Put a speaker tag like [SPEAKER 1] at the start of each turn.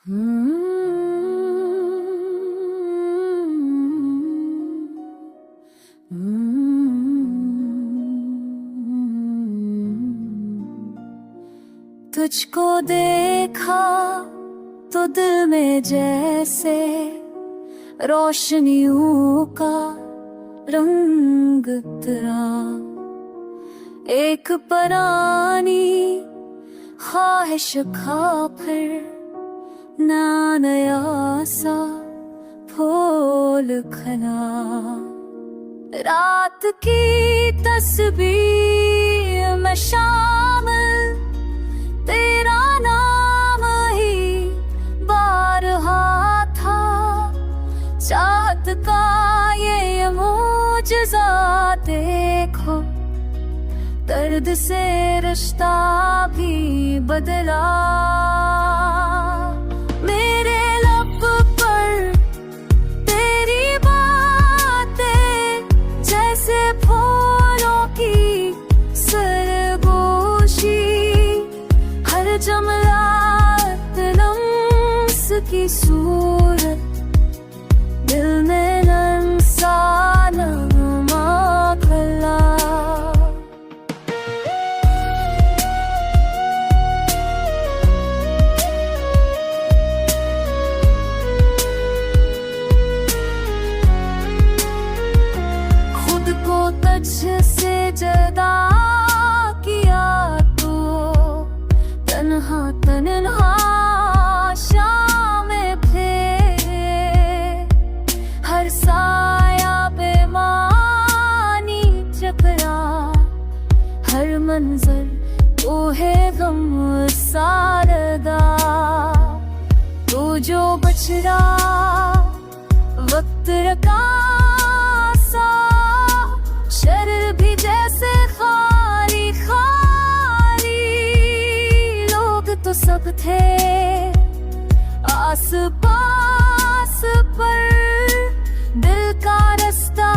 [SPEAKER 1] तुझको देखा तो दिल में जैसे रोशनियों का रंग उतरा, एक पुरानी ख्वाहिश खा फिर ना नया सा फूल खिला। रात की तस्वीर में शामिल तेरा नाम ही बारहा था। चाहत का ये मुजज़ा देखो, दर्द से रिश्ता भी बदला। मेरे लब पर तेरी बातें जैसे फूलों की सरगोशी, हर जमलात लम्स की सूरत दिल में नम सा नमा खला। तुझसे जदा किया तो तन्हा तन्हा शाम फिर, हर साया बेमानी चकरा, हर मंजर तो है गम सारदा। तो जो बचरा वक्त रखा शरीर भी जैसे खाली खाली, लोग तो सब थे आस पास पर दिल का रास्ता